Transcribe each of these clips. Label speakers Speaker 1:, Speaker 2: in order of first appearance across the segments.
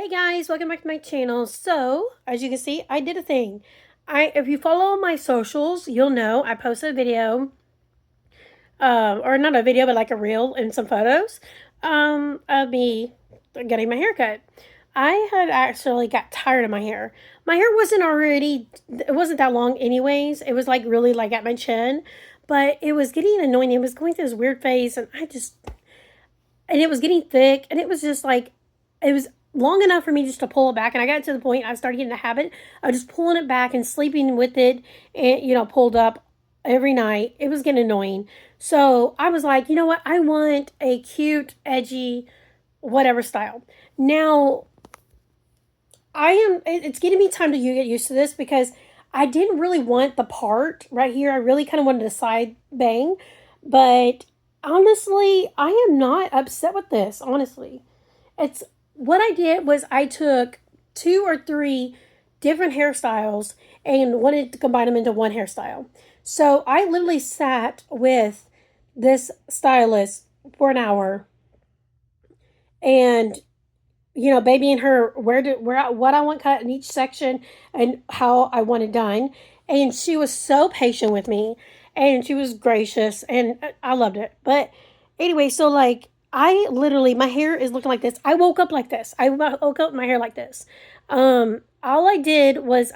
Speaker 1: Hey guys, welcome back to my channel. So, as you can see, I did a thing. If you follow my socials, you'll know I posted a video, or not a video, but like a reel and some photos, of me getting my hair cut. I had actually got tired of my hair. My hair it wasn't that long anyways. It was like really like at my chin, but it was getting annoying. It was going through this weird phase and it was getting thick, and it was just like, it was long enough for me just to pull it back. And I got to the point I started getting a habit of just pulling it back and sleeping with it, and pulled up every night. It was getting annoying. So I was like, you know what? I want a cute, edgy, whatever style. Now, it's getting me time to get used to this because I didn't really want the part right here. I really kind of wanted a side bang, but honestly, I am not upset with this. Honestly, it's what I did was I took two or three different hairstyles and wanted to combine them into one hairstyle. So I literally sat with this stylist for an hour and babying her what I want cut in each section and how I want it done. And she was so patient with me, and she was gracious, and I loved it. But anyway, so like I literally, my hair is looking like this. I woke up like this. I woke up with my hair like this. All I did was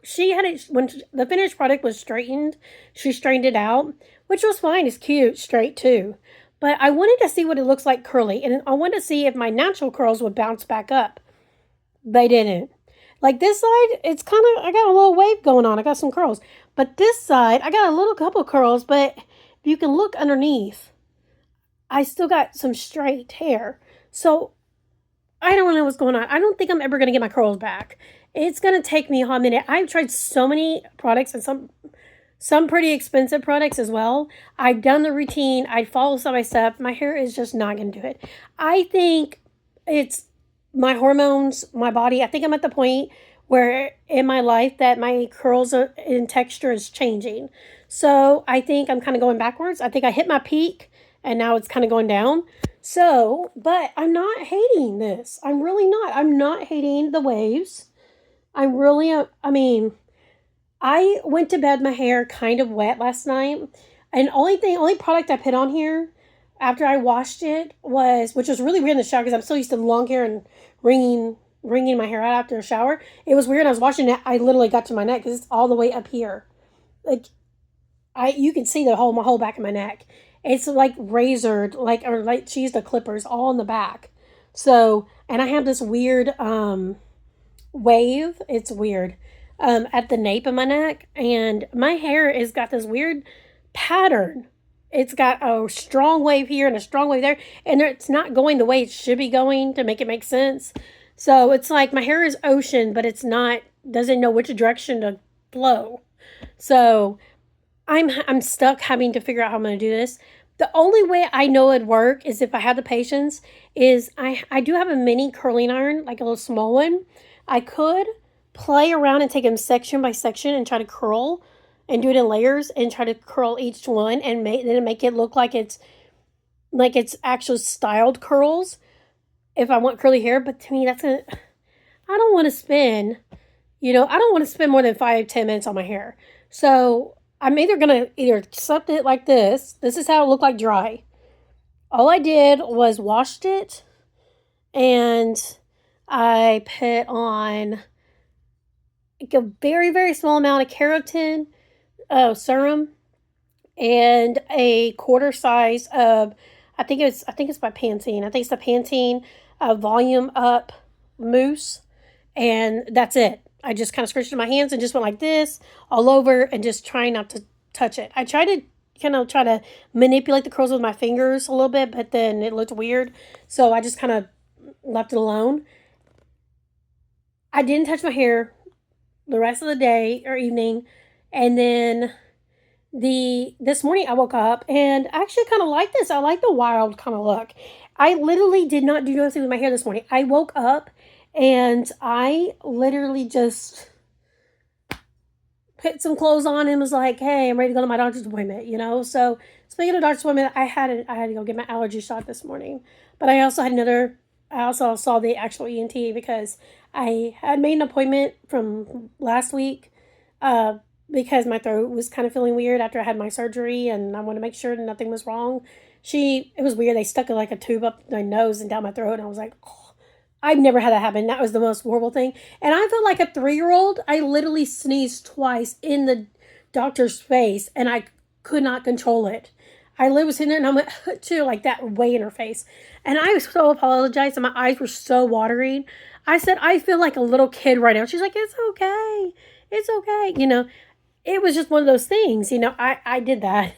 Speaker 1: she had it when the finished product was straightened. She straightened it out, which was fine. It's cute, straight too. But I wanted to see what it looks like curly, and I wanted to see if my natural curls would bounce back up. They didn't. Like this side, it's kind of, I got a little wave going on. I got some curls. But this side, I got a little couple curls, but if you can look underneath, I still got some straight hair. So I don't know what's going on. I don't think I'm ever going to get my curls back. It's going to take me a hot minute. I've tried so many products and some pretty expensive products as well. I've done the routine. I follow step by step. My hair is just not going to do it. I think it's my hormones, my body. I think I'm at the point where in my life that my curls in texture is changing. So I think I'm kind of going backwards. I think I hit my peak and now it's kind of going down. So, but I'm not hating this. I'm really not. I'm not hating the waves. I'm really, I mean, I went to bed my hair kind of wet last night. And only product I put on here after I washed it was, which was really weird in the shower because I'm so used to long hair and wringing my hair out after a shower. It was weird. I was washing it. I literally got to my neck because it's all the way up here. Like you can see my whole back of my neck. It's like razored, like she used the clippers all in the back. So, and I have this weird wave. It's weird. At the nape of my neck, and my hair has got this weird pattern. It's got a strong wave here and a strong wave there, and it's not going the way it should be going to make it make sense. So it's like my hair is ocean, but it's not, doesn't know which direction to flow. So I'm stuck having to figure out how I'm going to do this. The only way I know it'd work is if I had the patience. Is I do have a mini curling iron, like a little small one. I could play around and take them section by section and try to curl and do it in layers and try to curl each one and make it look like it's actual styled curls if I want curly hair. But to me, I don't want to spend, I don't want to spend more than 5-10 minutes on my hair. So I'm either going to either accept it like this. This is how it looked like dry. All I did was washed it, and I put on a very, very small amount of keratin serum and a quarter size of, I think it's by Pantene. I think it's the Pantene Volume Up Mousse, and that's it. I just kind of scratched it in my hands and just went like this all over and just trying not to touch it. I tried to try to manipulate the curls with my fingers a little bit, but then it looked weird, so I just kind of left it alone. I didn't touch my hair the rest of the day or evening, and then this morning I woke up and I actually kind of like this. I like the wild kind of look. I literally did not do anything with my hair this morning. I woke up and I literally just put some clothes on and was like, hey, I'm ready to go to my doctor's appointment, So speaking of doctor's appointment, I had to go get my allergy shot this morning. But I also had another I also saw the actual ENT because I had made an appointment from last week uh, because my throat was kind of feeling weird after I had my surgery, and I wanted to make sure nothing was wrong. It was weird. They stuck like a tube up my nose and down my throat, and I was like, oh, I've never had that happen. That was the most horrible thing. And I felt like a 3-year-old. I literally sneezed twice in the doctor's face, and I could not control it. I literally was sitting there and I went to like that way in her face. And I was so apologized and my eyes were so watering. I said, I feel like a little kid right now. She's like, it's okay. It's okay. It was just one of those things. I did that.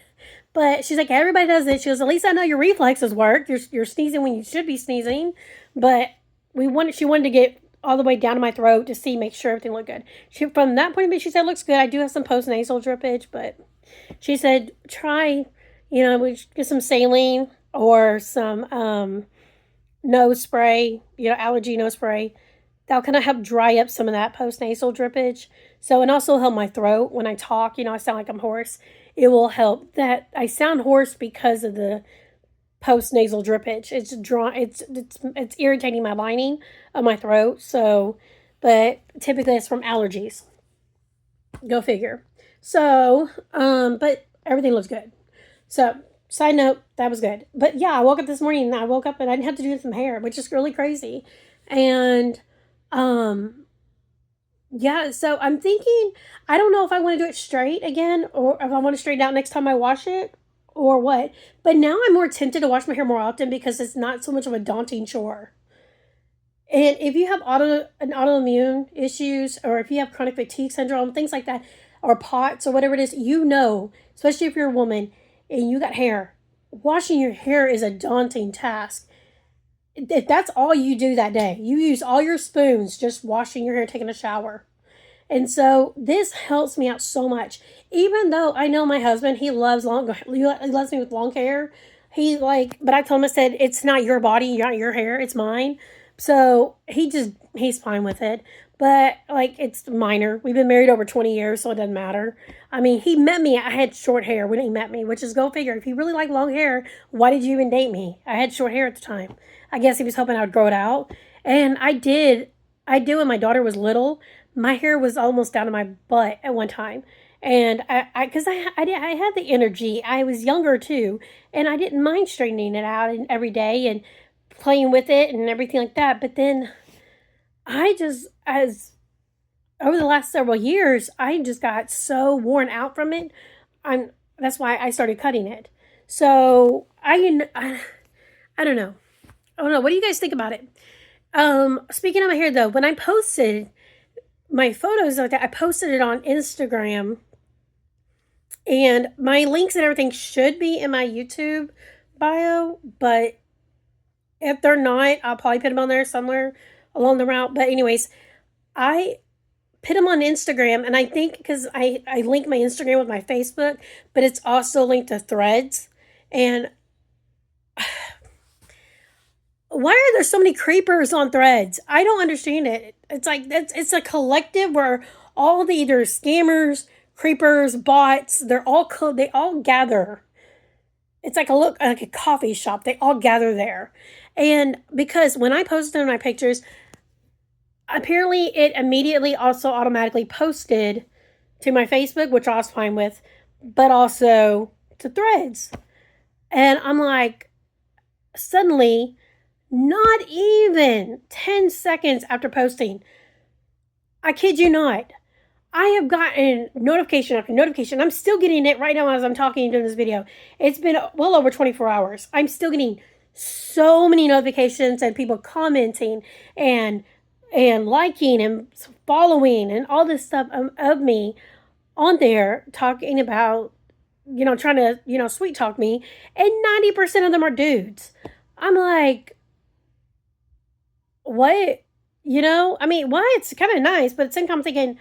Speaker 1: But she's like, everybody does it. She goes, at least I know your reflexes work. You're sneezing when you should be sneezing. But she wanted to get all the way down to my throat to make sure everything looked good. From that point of view, she said, it looks good. I do have some post-nasal drippage, but she said, try, we get some saline or some nose spray, allergy nose spray. That'll kind of help dry up some of that post-nasal drippage. So, and also help my throat when I talk, I sound like I'm hoarse. It will help that I sound hoarse because of the post-nasal drippage. It's irritating my lining of my throat. So, but typically it's from allergies. Go figure. So, but everything looks good. So, side note, that was good. But yeah, I woke up this morning and I woke up and I didn't have to do some hair, which is really crazy. And, yeah, so I'm thinking, I don't know if I want to do it straight again or if I want to straighten out next time I wash it or what. But now I'm more tempted to wash my hair more often because it's not so much of a daunting chore. And if you have autoimmune issues or if you have chronic fatigue syndrome, things like that, or POTS or whatever it is, especially if you're a woman and you got hair, washing your hair is a daunting task. If that's all you do that day, you use all your spoons just washing your hair, taking a shower. And so this helps me out so much. Even though I know my husband, he loves he loves me with long hair. But I told him, I said, it's not your body, not your hair, it's mine. So he's fine with it. But it's minor. We've been married over 20 years, so it doesn't matter. I mean, he met me, I had short hair when he met me, which is go figure. If he really liked long hair, why did you even date me? I had short hair at the time. I guess he was hoping I would grow it out. And I did when my daughter was little. My hair was almost down to my butt at one time. And because I had the energy. I was younger too. And I didn't mind straightening it out every day and playing with it and everything like that. But then over the last several years, I just got so worn out from it. That's why I started cutting it. So I don't know. I don't know. What do you guys think about it? Speaking of my hair though, when I posted my photos like that, I posted it on Instagram, and my links and everything should be in my YouTube bio, but if they're not, I'll probably put them on there somewhere along the route. But anyways, I put them on Instagram, and I think because I link my Instagram with my Facebook, but it's also linked to Threads. And why are there so many creepers on Threads? I don't understand it. It's like it's a collective where all the either scammers, creepers, bots, they all gather. It's like a coffee shop. They all gather there. And because when I posted my pictures, apparently it immediately also automatically posted to my Facebook, which I was fine with, but also to Threads. And I'm like, suddenly, not even 10 seconds after posting, I kid you not, I have gotten notification after notification. I'm still getting it right now as I'm talking and doing this video. It's been well over 24 hours. I'm still getting so many notifications and people commenting and liking and following and all this stuff of me on there talking about, trying to, sweet talk me. And 90% of them are dudes. I'm like, what? I mean, why? It's kind of nice, but at the same time I'm thinking,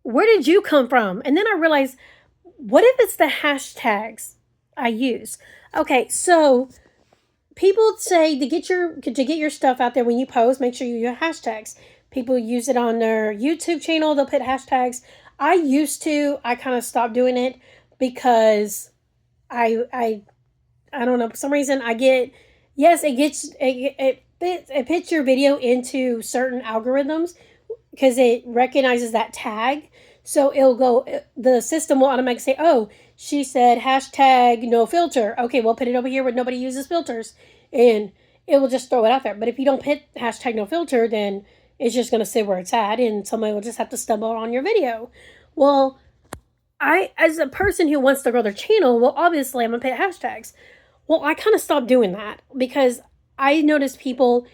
Speaker 1: where did you come from? And then I realized, what if it's the hashtags I use? Okay, so people say to get your stuff out there when you post, make sure you use hashtags. People use it on their YouTube channel. They'll put hashtags. I used to. I kind of stopped doing it because I don't know. For some reason, I get, yes, it it puts your video into certain algorithms because it recognizes that tag. So it'll go, the system will automatically say, oh, she said hashtag no filter. Okay, we'll put it over here where nobody uses filters. And it will just throw it out there. But if you don't hit hashtag no filter, then it's just going to sit where it's at and somebody will just have to stumble on your video. Well, I, as a person who wants to grow their channel, well, obviously I'm going to put hashtags. Well, I kind of stopped doing that because I noticed people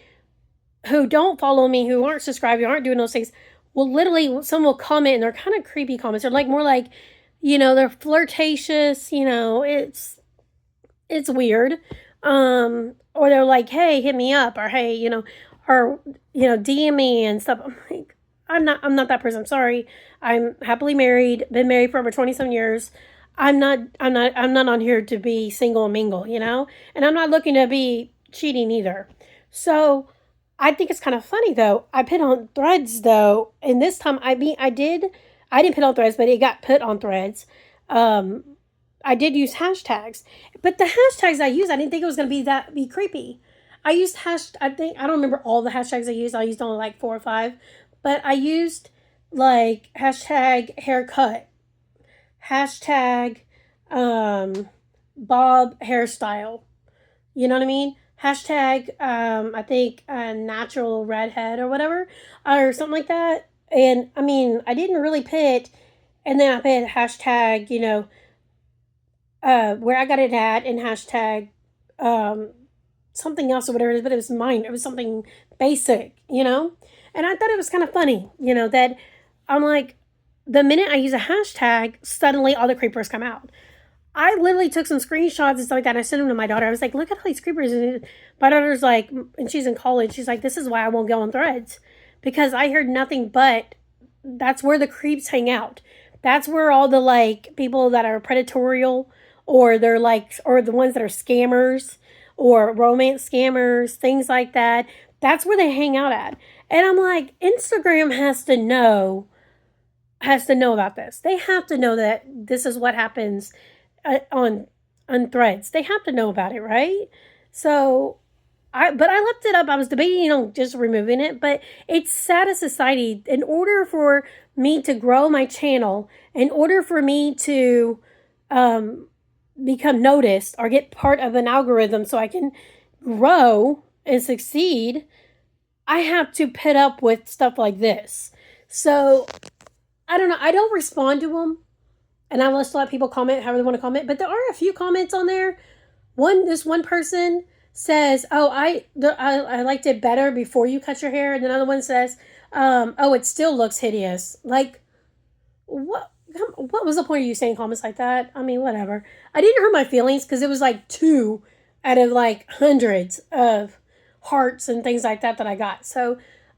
Speaker 1: who don't follow me, who aren't subscribed, who aren't doing those things, will literally, someone will comment and they're kind of creepy comments. They're like more like, they're flirtatious, it's weird. Or they're like, hey, hit me up, or hey, or DM me and stuff. I'm like, I'm not that person. I'm sorry. I'm happily married, been married for over 27 years. I'm not on here to be single and mingle, and I'm not looking to be cheating either. So I think it's kind of funny though. I put on Threads though, and this time I didn't put on Threads, but it got put on Threads. I did use hashtags, but the hashtags I used, I didn't think it was going to be creepy. I don't remember all the hashtags I used. I used only like 4 or 5, but I used like hashtag haircut, hashtag bob hairstyle. You know what I mean? Hashtag I think natural redhead or whatever, or something like that. And I mean, I didn't really put, and then I put hashtag, where I got it at, and hashtag something else or whatever it is, but it was mine. It was something basic, And I thought it was kind of funny, that I'm like, the minute I use a hashtag, suddenly all the creepers come out. I literally took some screenshots and stuff like that, and I sent them to my daughter. I was like, look at all these creepers. And my daughter's like, and she's in college, she's like, this is why I won't go on Threads. Because I heard nothing but that's where the creeps hang out. That's where all the, like, people that are predatorial, or they're like, or the ones that are scammers, or romance scammers, things like that. That's where they hang out at. And I'm like, Instagram has to know about this. They have to know that this is what happens on Threads. They have to know about it, right? So I left it up. I was debating, just removing it, but it's sad as society. In order for me to grow my channel, in order for me to become noticed or get part of an algorithm so I can grow and succeed, I have to put up with stuff like this. So I don't know. I don't respond to them, and I let people comment however they want to comment. But there are a few comments on there. This one person says, "Oh, I liked it better before you cut your hair," and another one says, "Oh, it still looks hideous." Like, what? What was the point of you saying comments like that? I mean, whatever. I didn't hurt my feelings because it was like 2 out of like hundreds of hearts and things like that I got. So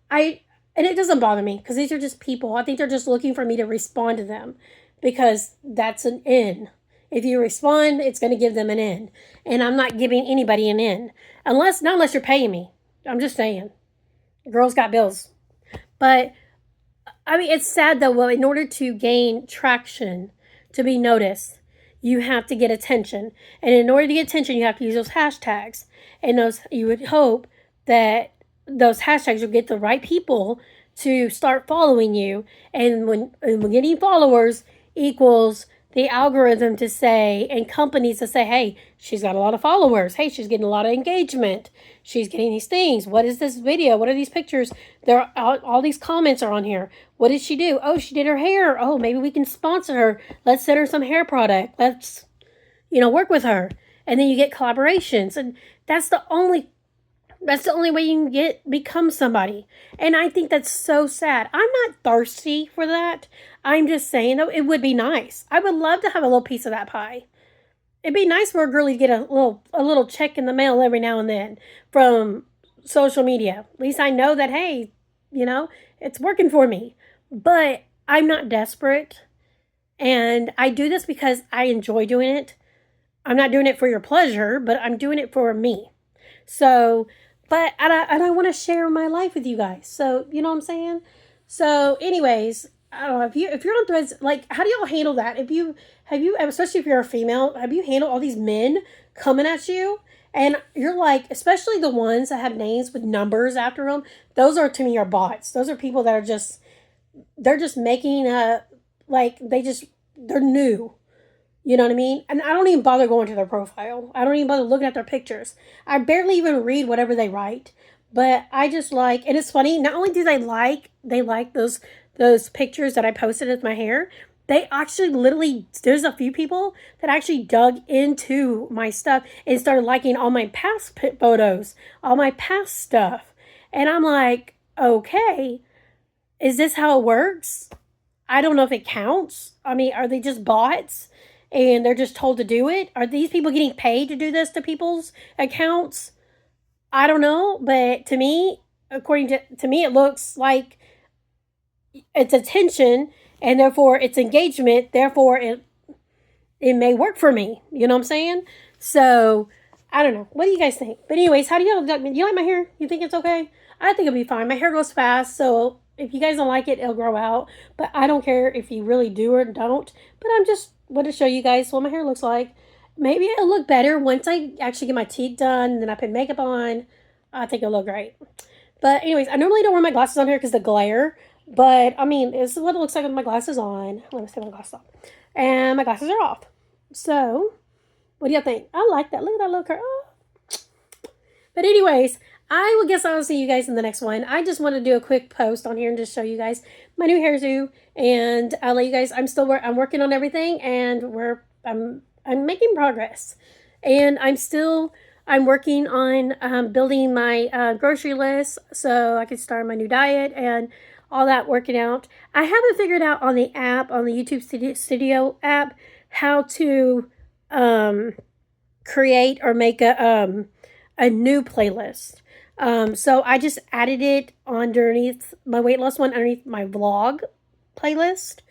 Speaker 1: and it doesn't bother me because these are just people. I think they're just looking for me to respond to them because that's an in. If you respond, it's going to give them an in. And I'm not giving anybody an in. Not unless you're paying me. I'm just saying. Girls got bills. But I mean, it's sad though. Well, in order to gain traction, to be noticed, you have to get attention. And in order to get attention, you have to use those hashtags. And you would hope that those hashtags will get the right people to start following you. And when getting followers equals the algorithm to say, and companies to say, hey, she's got a lot of followers. Hey, she's getting a lot of engagement. She's getting these things. What is this video? What are these pictures? There are all these comments are on here. What did she do? Oh, she did her hair. Oh, maybe we can sponsor her. Let's send her some hair product. Let's, work with her. And then you get collaborations. And that's the only way you can become somebody. And I think that's so sad. I'm not thirsty for that. I'm just saying, though, it would be nice. I would love to have a little piece of that pie. It'd be nice for a girlie to get a little check in the mail every now and then from social media. At least I know that, hey, it's working for me. But I'm not desperate. And I do this because I enjoy doing it. I'm not doing it for your pleasure, but I'm doing it for me. So, but I want to share my life with you guys. So, you know what I'm saying? So, anyways, I don't know, if you're on Threads, like, how do y'all handle that? Have you, especially if you're a female, have you handled all these men coming at you And you're like, especially the ones that have names with numbers after them, those are to me are bots. Those are people that are just, they're just making a, like, they're new. You know what I mean? And I don't even bother going to their profile. I don't even bother looking at their pictures. I barely even read whatever they write. But I just like, and it's funny, not only do they like those pictures that I posted with my hair, they actually literally, there's a few people that actually dug into my stuff and started liking all my past photos, all my past stuff. And I'm like, okay, is this how it works? I don't know if it counts. I mean, are they just bots and they're just told to do it? Are these people getting paid to do this to people's accounts? I don't know, but to me, according to me, it looks like it's attention and therefore it's engagement. Therefore, it may work for me. You know what I'm saying? So I don't know. What do you guys think? But anyways, how do you like? You like my hair? You think it's okay? I think it'll be fine. My hair grows fast, so if you guys don't like it, it'll grow out. But I don't care if you really do or don't. But I'm just want to show you guys what my hair looks like. Maybe it'll look better once I actually get my teeth done and then I put makeup on. I think it'll look great. But anyways, I normally don't wear my glasses on here because the glare. But I mean, this is what it looks like with my glasses on. Let me take my glasses off. And my glasses are off. So, what do you think? I like that. Look at that little curl. Oh. But anyways, I will guess I'll see you guys in the next one. I just want to do a quick post on here and just show you guys my new hairdo. And I'll let you guys, I'm working on everything and I'm making progress. And I'm working on building my grocery list so I can start my new diet and all that working out. I haven't figured out on the app, on the YouTube Studio app, how to create or make a new playlist. So I just added it underneath my weight loss one, underneath my vlog playlist.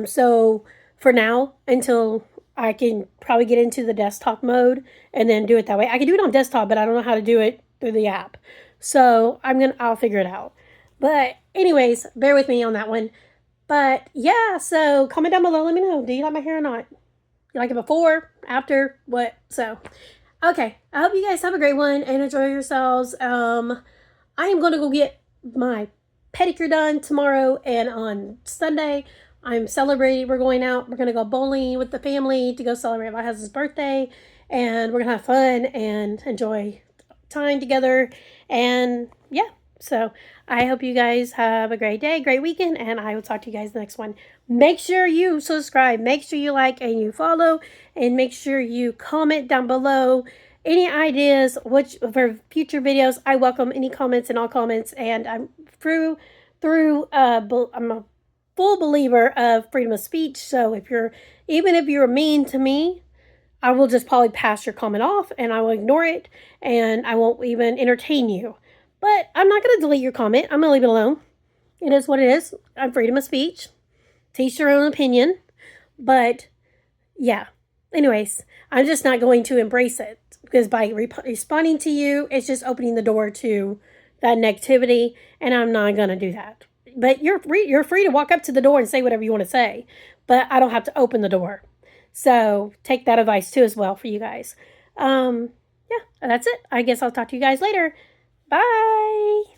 Speaker 1: So for now, until I can probably get into the desktop mode and then do it that way. I can do it on desktop, but I don't know how to do it through the app. So I'll figure it out. But anyways, bear with me on that one. But yeah, so comment down below. Let me know. Do you like my hair or not? You like it before, after, what? So, okay. I hope you guys have a great one and enjoy yourselves. I am going to go get my pedicure done tomorrow, and on Sunday, I'm celebrating. We're going out. We're going to go bowling with the family to go celebrate my husband's birthday, and we're going to have fun and enjoy time together. And yeah, so I hope you guys have a great day, great weekend, and I will talk to you guys in the next one. Make sure you subscribe, make sure you like and you follow, and make sure you comment down below any ideas for future videos. I welcome any comments and all comments, and I'm I'm a full believer of freedom of speech. So even if you're mean to me, I will just probably pass your comment off and I will ignore it and I won't even entertain you. But I'm not going to delete your comment. I'm going to leave it alone. It is what it is. I'm freedom of speech. Teach your own opinion. But yeah. Anyways, I'm just not going to embrace it because by responding to you, it's just opening the door to that negativity, and I'm not going to do that. But you're free to walk up to the door and say whatever you want to say, but I don't have to open the door. So take that advice too as well for you guys. Yeah, that's it. I guess I'll talk to you guys later. Bye.